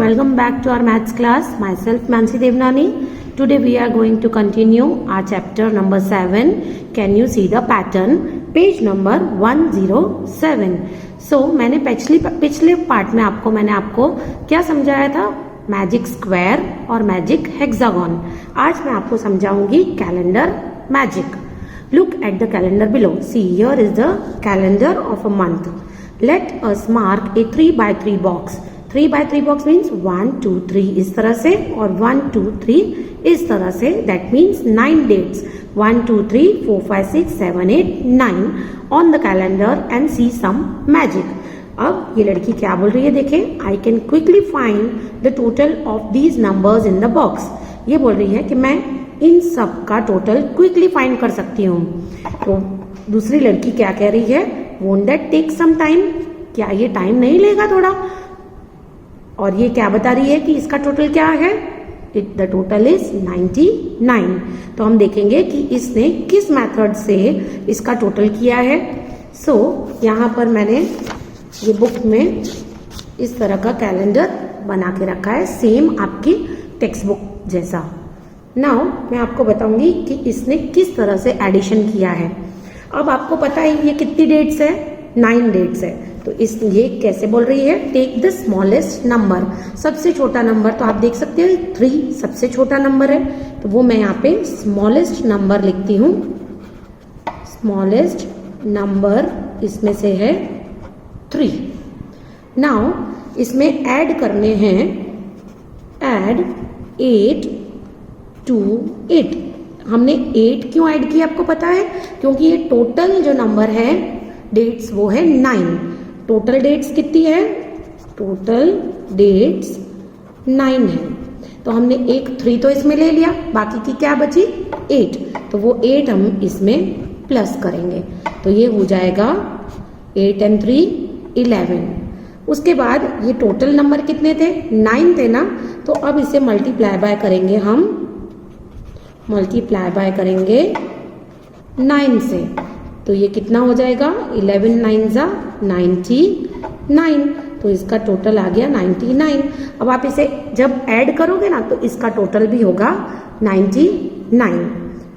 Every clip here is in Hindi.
welcome back to our maths class. Myself Mansi Devnani. Today we are going to continue our chapter number 7. Can you see the pattern? Page number 107. So मैंने पिछले पार्ट में मैंने आपको क्या समझाया था? मैजिक स्क्वायर और मैजिक हेक्सागन. आज मैं आपको समझाऊंगी calendar magic. Look at the calendar below. See, here is the calendar of a month. Let us mark a 3 by 3 box. 3 by 3 box means 1, 2, 3 इस तरह से और 1, 2, 3 इस तरह से. That means 9 dates. 1, 2, 3, 4, 5, 6, 7, 8, 9 on the calendar and see some magic. अब ये लड़की क्या बोल रही है देखें. I can quickly find the total of these numbers in the box. ये बोल रही है कि मैं इन सब का टोटल क्विकली फाइंड कर सकती हूँ. तो दूसरी लड़की क्या कह रही है? Won't that take some time? क्या ये टाइम नहीं लेगा थोड़ा? और ये क्या बता रही है कि इसका टोटल क्या है? The total is 99. तो हम देखेंगे कि इसने किस मेथड से इसका टोटल किया है. सो यहाँ पर मैंने ये बुक में इस तरह का कैलेंडर बना के रखा है, सेम आपकी टेक्स्ट बुक जैसा. नाउ मैं आपको बताऊंगी कि इसने किस तरह से एडिशन किया है. अब आपको पता है ये कितनी डेट्स है? 9 डेट्स है. तो ये कैसे बोल रही है? Take the smallest number. सबसे छोटा नंबर तो आप देख सकते हो 3 सबसे छोटा नंबर है. तो वो मैं यहाँ पे स्मॉलेस्ट नंबर लिखती हूँ. स्मॉलेस्ट नंबर इसमें से है 3. नाउ इसमें ऐड करने हैं. Add 8 to 8. हमने 8 क्यों ऐड किया आपको पता है? क्योंकि ये टोटल जो नंबर है डेट्स वो है 9. टोटल डेट्स कितनी है? टोटल डेट्स 9 है. तो हमने एक 3 तो इसमें ले लिया, बाकी की क्या बची? 8. तो वो 8 हम इसमें प्लस करेंगे. तो ये हो जाएगा 8 and 3 11. उसके बाद ये टोटल नंबर कितने थे? 9 थे ना. तो अब इसे मल्टीप्लाई बाय करेंगे. हम मल्टीप्लाई बाय करेंगे 9 से. तो ये कितना हो जाएगा? 11 9 जा 99. तो इसका टोटल आ गया 99. अब आप इसे जब ऐड करोगे ना तो इसका टोटल भी होगा 99.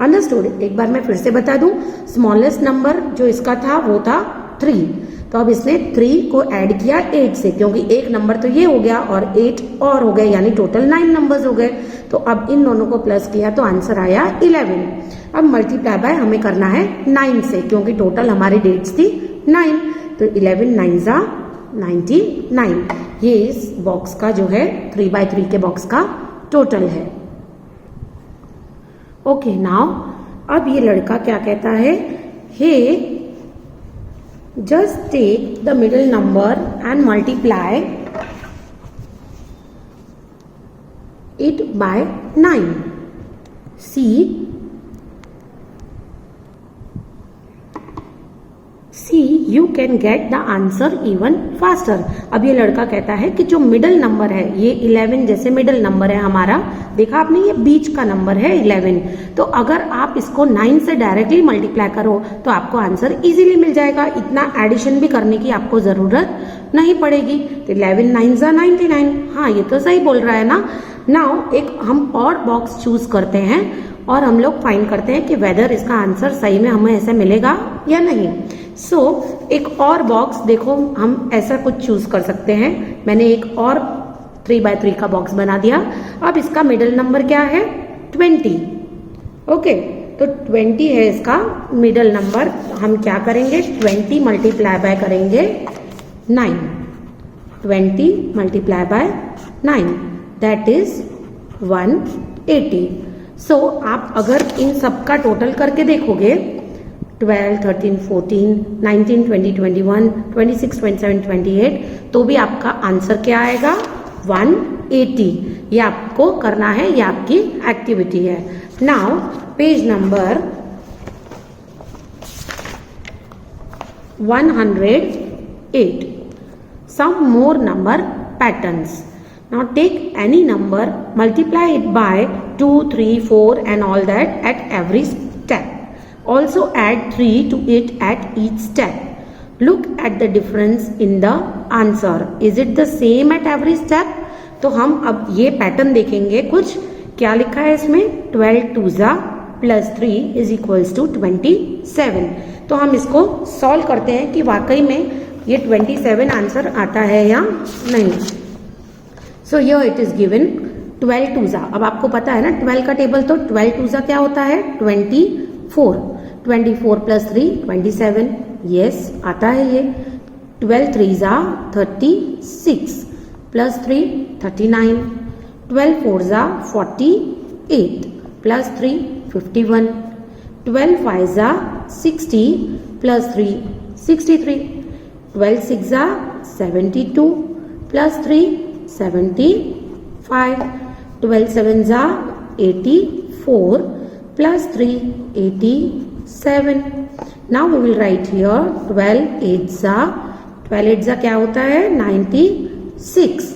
अंडरस्टूड? एक बार मैं फिर से बता दूं. स्मॉलेस्ट नंबर जो इसका था वो था 3. तो अब इसने 3 को ऐड किया 8 से, क्योंकि एक नंबर तो ये हो गया और 8 और हो गए, यानी टोटल 9 नंबर्स हो गए. तो अब इन दोनों को प्लस किया तो आंसर आया 11. अब मल्टीप्लाई बाय हमें करना है 9 से, क्योंकि टोटल हमारी डेट्स थी 9. तो 11 9 जा 99. ये इस बॉक्स का जो है 3 by 3 के बॉक्स का टोटल है. ओके नाउ अब ये लड़का क्या कहता है? हे just take the middle number and multiply it by 9. See you can get the answer even faster. अब ये लड़का कहता है कि जो मिडल नंबर है, ये 11 जैसे मिडल नंबर है हमारा, देखा आपने, ये बीच का नंबर है 11. तो अगर आप इसको 9 से डायरेक्टली मल्टीप्लाई करो तो आपको आंसर इजीली मिल जाएगा. इतना एडिशन भी करने की आपको जरूरत नहीं पड़ेगी. तो 11 9 जा 99. हाँ, ये तो सही बोल रहा है ना. नाउ एक हम और बॉक्स चूज करते हैं और हम लोग फाइंड करते हैं कि वेदर इसका आंसर सही में हमें ऐसे मिलेगा या नहीं. सो एक और बॉक्स देखो, हम ऐसा कुछ चूज कर सकते हैं. मैंने एक और 3 by 3 का बॉक्स बना दिया. अब इसका मिडिल नंबर क्या है? 20. ओके, तो 20 है इसका मिडिल नंबर. हम क्या करेंगे? 20 मल्टीप्लाई बाय करेंगे 9. 20 मल्टीप्लाई बाय 9 दैट इज 180. सो आप अगर इन सब का टोटल करके देखोगे 12, 13, 14, 19, 20, 21, 26, 27, 28, तो भी आपका आंसर क्या आएगा? 180. ये आपको करना है, ये आपकी एक्टिविटी है. Now page number 108. Some more number patterns. Now take any number, multiply it by 2, 3, 4 and all that at every step. Also add 3 to it at each step. Look at the difference in the answer. Is it the same at every step? तो हम अब ये पैटर्न देखेंगे कुछ। क्या लिखा है इसमें, 12 2 + 3 = 27। तो हम इसको सॉल्व करते हैं कि वाकई में ये 27 आंसर आता है या नहीं। So here it is given 12 2 ज़ा। अब आपको पता है ना 12 का टेबल, तो 12 2 ज़ा क्या होता है, 24। 24 + 3 27, यस आता है ये। 12 3 ज़ा 36 + 3 39। 12 4 ज़ा 48 + 3 51। 12 5 ज़ा 60 + 3 63। 12 6 ज़ा 72 + 3 75। 12 7 ज़ा 84 + 3 87। Now we will write here 12 8 ज़ा, 12 8 ज़ा क्या होता है, 96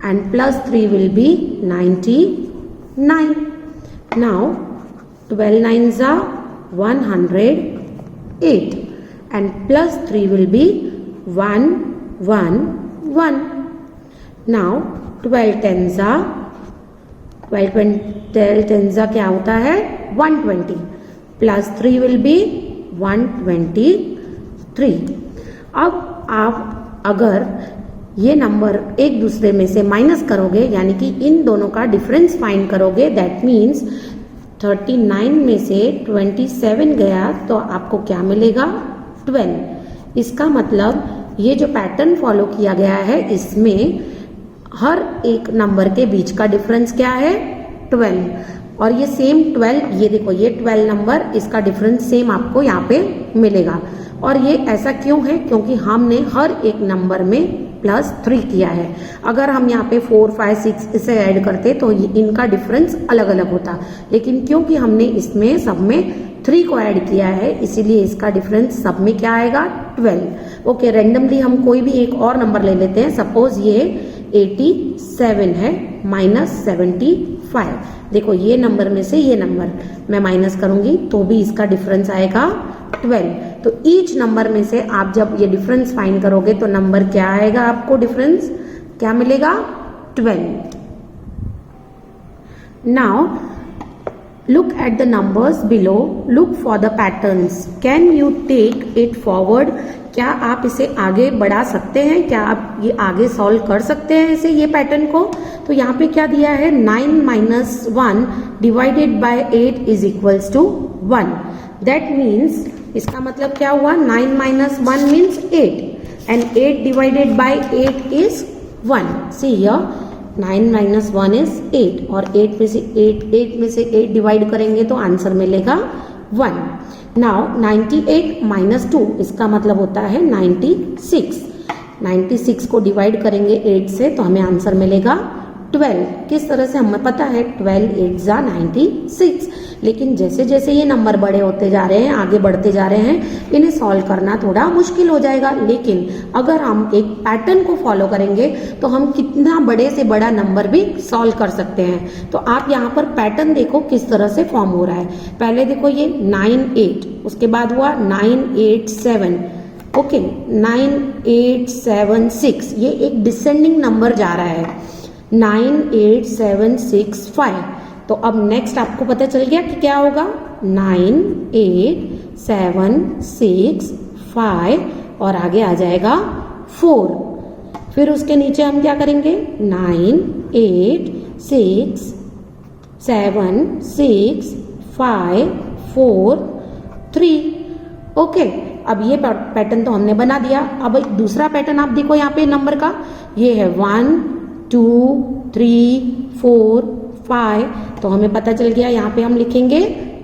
and +3 will be 99. Now 12 9 ज़ा 108 and +3 will be 111. Now 12 10 ज़ा 12 10 ज़ा क्या होता है, 120 +3 will be 123. अब आप अगर ये नंबर एक दूसरे में से माइनस करोगे, यानी कि इन दोनों का डिफरेंस फाइंड करोगे, दैट मीन्स 39 में से 27 गया तो आपको क्या मिलेगा, 12। इसका मतलब ये जो पैटर्न फॉलो किया गया है इसमें हर एक नंबर के बीच का डिफरेंस क्या है, 12। और ये सेम 12, ये देखो ये 12 नंबर, इसका डिफरेंस सेम आपको यहाँ पे मिलेगा। और ये ऐसा क्यों है, क्योंकि हमने हर एक नंबर में +3 किया है। अगर हम यहाँ पे 4 5 6 इसे ऐड करते तो इनका डिफरेंस अलग अलग होता, लेकिन क्योंकि हमने इसमें सब में 3 को ऐड किया है इसीलिए इसका डिफरेंस सब में क्या आएगा, 12। ओके, रैंडमली हम कोई भी एक और नंबर ले लेते हैं। सपोज ये 87 है -75। देखो ये नंबर में से ये नंबर मैं माइनस करूंगी तो भी इसका डिफरेंस आएगा 12। तो ईच नंबर में से आप जब ये डिफरेंस फाइंड करोगे तो नंबर क्या आएगा, आपको डिफरेंस क्या मिलेगा, 12। Now look at the numbers below, look for the patterns, can you take it forward? क्या आप इसे आगे बढ़ा सकते हैं, क्या आप ये आगे सॉल्व कर सकते हैं इसे, ये पैटर्न को। तो यहाँ पे क्या दिया है, 9 - 1 / 8 = 1। दैट मीन्स इसका मतलब क्या हुआ, 9 - 1 means 8 and 8 / 8 is 1। See here 9 - 1 is 8 और 8 में से 8 डिवाइड करेंगे तो आंसर मिलेगा 1। नाउ 98 - 2 इसका मतलब होता है 96। 96 को डिवाइड करेंगे 8 से तो हमें आंसर मिलेगा 12। किस तरह से, हमें पता है 12 8 ज़ा 96। लेकिन जैसे जैसे ये नंबर बड़े होते जा रहे हैं, आगे बढ़ते जा रहे हैं, इन्हें सॉल्व करना थोड़ा मुश्किल हो जाएगा। लेकिन अगर हम एक पैटर्न को फॉलो करेंगे तो हम कितना बड़े से बड़ा नंबर भी सॉल्व कर सकते हैं। तो आप यहाँ पर पैटर्न देखो किस तरह से फॉर्म हो रहा है। पहले देखो ये 9 8, उसके बाद हुआ 9 8 7, ओके 9 8 7 6, ये एक डिसेंडिंग नंबर जा रहा है। 9 8 7 6 5, तो अब नेक्स्ट आपको पता चल गया कि क्या होगा, 9 8 7 6 5 और आगे आ जाएगा 4। फिर उसके नीचे हम क्या करेंगे, 9 8 6 7 6 5 4 3। ओके, अब ये पैटर्न तो हमने बना दिया। अब एक दूसरा पैटर्न आप देखो यहाँ पे नंबर का, ये है 1 2 3 4 5, तो हमें पता चल गया यहाँ पे हम लिखेंगे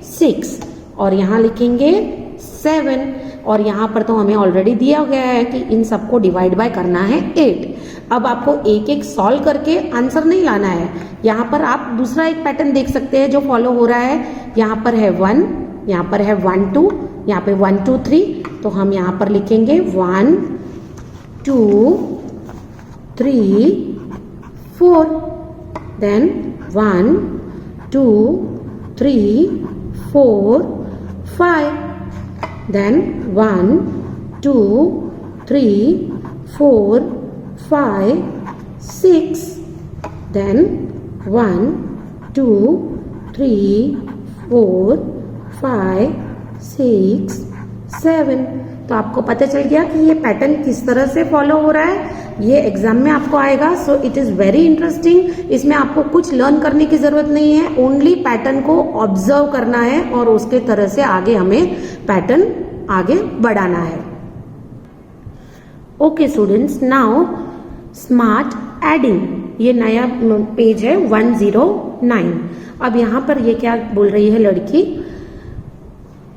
6 और यहाँ लिखेंगे 7 और यहाँ पर तो हमें ऑलरेडी दिया गया है कि इन सबको डिवाइड बाय करना है 8। अब आपको एक एक सॉल्व करके आंसर नहीं लाना है। यहाँ पर आप दूसरा एक पैटर्न देख सकते हैं जो फॉलो हो रहा है। यहाँ पर है 1, यहाँ पर है 1 2, यहाँ पे 1 2 3, तो हम यहाँ पर लिखेंगे 1 2 3 4, देन 1 2 3 4 5, then 1 2 3 4 5 6, देन 1 2 3 4 5 6 7। तो आपको पता चल गया कि ये पैटर्न किस तरह से फॉलो हो रहा है। ये एग्जाम में आपको आएगा, so it is very interesting. इसमें आपको कुछ लर्न करने की जरूरत नहीं है, ओनली पैटर्न को ऑब्जर्व करना है और उसके तरह से आगे हमें पैटर्न आगे बढ़ाना है। Okay students, now smart adding, ये नया पेज है 109। अब यहाँ पर ये क्या बोल रही है लड़की,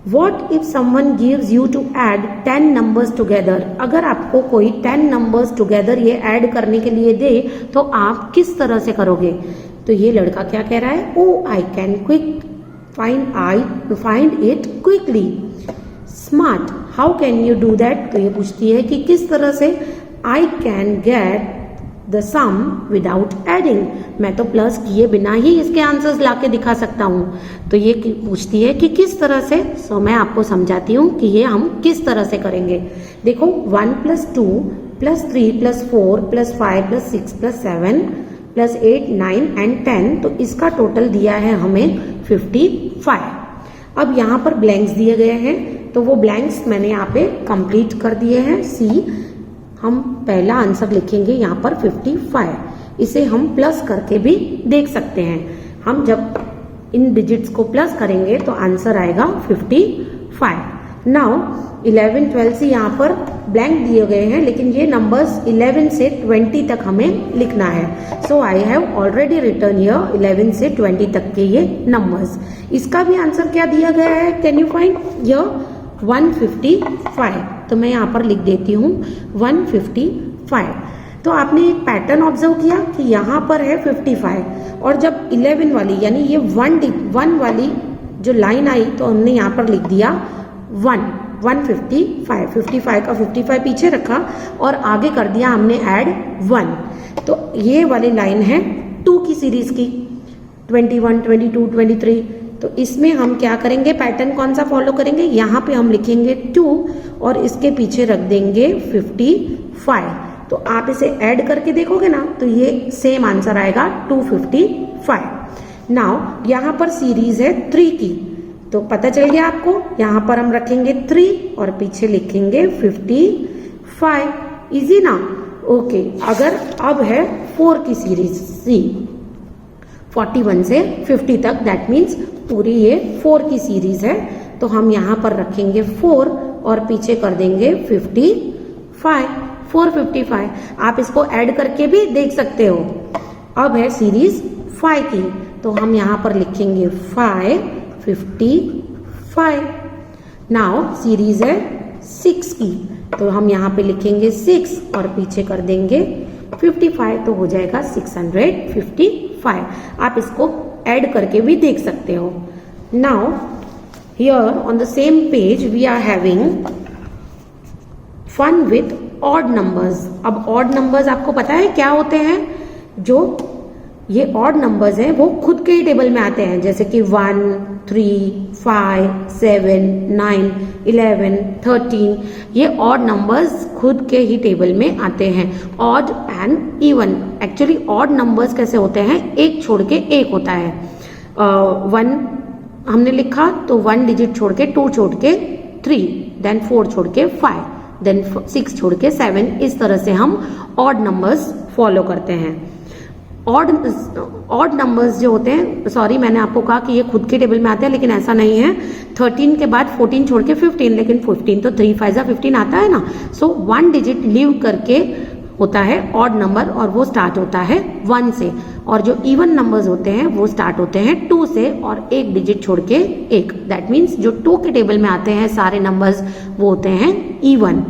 What if someone gives you to add 10 numbers together? अगर आपको कोई 10 numbers together ये ऐड करने के लिए दे तो आप किस तरह से करोगे। तो ये लड़का क्या कह रहा है, Oh, I can find it quickly. Smart, how can you do that? तो ये पूछती है कि किस तरह से I can get the sum without adding, मैं तो प्लस किए बिना ही इसके आंसर्स लाके दिखा सकता हूँ। तो ये पूछती है कि किस तरह से। सो मैं आपको समझाती हूँ कि ये हम किस तरह से करेंगे। देखो 1 + 2 + 3 + 4 + 5 + 6 + 7 + 8 9 एंड 10, तो इसका टोटल दिया है हमें 55। अब यहाँ पर ब्लैंक्स दिए गए हैं, तो वो ब्लैंक्स मैंने यहाँ पे कंप्लीट कर दिए हैं। सी, हम पहला आंसर लिखेंगे यहाँ पर 55। इसे हम प्लस करके भी देख सकते हैं। हम जब इन डिजिट्स को प्लस करेंगे तो आंसर आएगा 55। नाउ 11 12 से यहाँ पर ब्लैंक दिए गए हैं, लेकिन ये नंबर्स 11 से 20 तक हमें लिखना है। So I have already written here 11 से 20 तक के ये नंबर्स। इसका भी आंसर क्या दिया गया है, कैन यू फाइंड, यह 155। तो मैं यहाँ पर लिख देती हूँ 155। तो आपने एक पैटर्न ऑब्जर्व किया कि यहाँ पर है 55, और जब 11 वाली यानी ये 1 वाली जो लाइन आई तो हमने यहाँ पर लिख दिया 155। 55 का 55 पीछे रखा और आगे कर दिया हमने ऐड 1। तो ये वाली लाइन है 2 की सीरीज की, 21 22 23। तो इसमें हम क्या करेंगे, पैटर्न कौन सा फॉलो करेंगे, यहाँ पे हम लिखेंगे 2 और इसके पीछे रख देंगे 55। तो आप इसे ऐड करके देखोगे ना तो ये सेम आंसर आएगा 255। नाउ यहाँ पर सीरीज है 3 की, तो पता चल गया आपको, यहाँ पर हम रखेंगे 3 और पीछे लिखेंगे 55। इजी ना। ओके, अगर अब है 4 की सीरीज सी, 41 से 50 तक, दैट मीन्स पूरी ये 4 की सीरीज है। तो हम यहाँ पर रखेंगे 4 और पीछे कर देंगे 55, 455। आप इसको ऐड करके भी देख सकते हो। अब है सीरीज 5 की, तो हम यहाँ पर लिखेंगे 555। नाउ सीरीज है 6 की, तो हम यहाँ पे लिखेंगे 6 और पीछे कर देंगे 55, तो हो जाएगा 655। आप इसको ऐड करके भी देख सकते हो। Now here on the same page we are having fun with odd numbers. अब ऑड नंबर्स आपको पता है क्या होते हैं, जो ये ऑड नंबर्स हैं वो खुद के ही टेबल में आते हैं, जैसे कि 1 3 5 7 9 11 13। ये ऑड नंबर्स खुद के ही टेबल में आते हैं, odd and even. Actually odd numbers कैसे होते हैं, एक छोड़ के एक होता है। 1 हमने लिखा तो 1 डिजिट छोड़ के 2 छोड़ के 3, देन 4 छोड़ के 5, देन 6 छोड़ के 7। इस तरह से हम ऑड नंबर्स फॉलो करते हैं। ऑड नंबर्स जो होते हैं, सॉरी मैंने आपको कहा कि ये खुद के टेबल में आते हैं, लेकिन ऐसा नहीं है। 13 के बाद 14 छोड़ के 15, लेकिन 15 तो 3 5 15 आता है ना। सो 1 डिजिट लीव करके होता है ऑड नंबर, और वो स्टार्ट होता है 1 से। और जो इवन नंबर्स होते हैं वो स्टार्ट होते हैं 2 से और 1 डिजिट छोड़ के 1। दैट मीन्स जो 2 के टेबल में आते हैं सारे नंबर्स वो होते हैं इवन।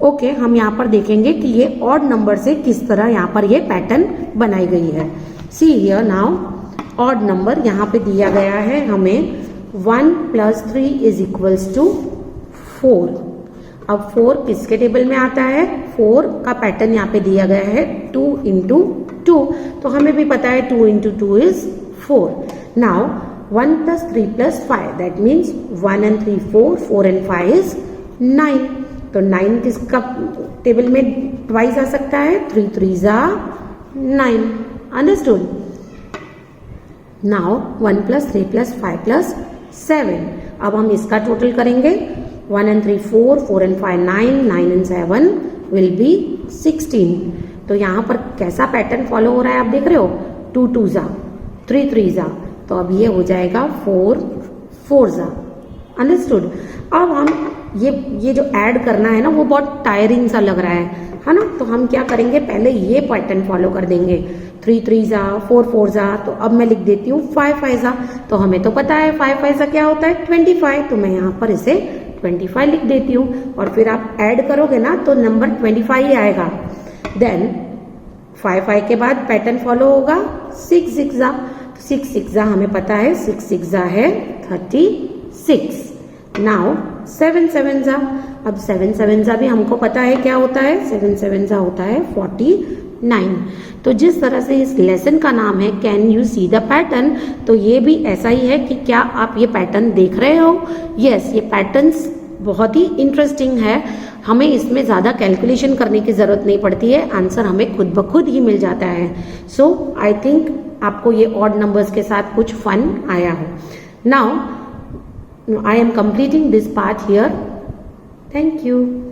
ओके, हम यहाँ पर देखेंगे कि ये ऑड नंबर से किस तरह यहाँ पर ये पैटर्न बनाई गई है। See here now odd number यहाँ पे दिया गया है हमें 1 + 3 = 4। अब 4 किसके टेबल में आता है, 4 का पैटर्न यहाँ पे दिया गया है 2 × 2। तो हमें भी पता है 2 × 2 = 4। Now 1 + 3 + 5, that means 1 and 3 4, 4 and 5 is 9। तो 9 किसका टेबल में ट्वाइस आ सकता है, 3 3 = 9। अंडरस्टूड. नाउ 1 + 3 + 5 + 7. अब हम इसका टोटल करेंगे. 1 and 3 4, 4 and 5 9, 9 and 7 will be 16. तो यहाँ पर कैसा पैटर्न फॉलो हो रहा है आप देख रहे हो. 2 2 जा, 3 3 जा, तो अब ये हो जाएगा 4 4 जा. अंडरस्टूड. अब हम ये जो ऐड करना है ना वो बहुत टायरिंग सा लग रहा है ना. तो हम क्या करेंगे, पहले ये पैटर्न फॉलो कर देंगे. 3 3 जा, 4 4 जा, तो अब मैं लिख देती हूँ 5 5 जा. तो हमें तो पता है 5 5 जा क्या होता है 25. तो मैं यहाँ पर इसे 25 लिख देती हूँ. और फिर आप ऐड करोगे ना तो नंबर 25 ही आएगा. देन 5 5 के बाद पैटर्न फॉलो होगा 6 6 जा. 6 6 जा हमें पता है 6 6 जा है 36. नाउ 7 7 जा. अब 7 7 जा भी हमको पता है क्या होता है. 7 7 जा होता है 49. तो जिस तरह से इस लेसन का नाम है can you see the pattern, तो ये भी ऐसा ही है कि क्या आप ये पैटर्न देख रहे हो. यस, ये पैटर्न्स बहुत ही इंटरेस्टिंग है. हमें इसमें ज़्यादा कैलकुलेशन करने की ज़रूरत नहीं पड़ती है. आंसर हमें खुद ब खुद ही मिल जाता है. सो आई थिंक आपको ये ऑड नंबर्स के साथ कुछ फन आया हो. Now I am completing this part here. Thank you.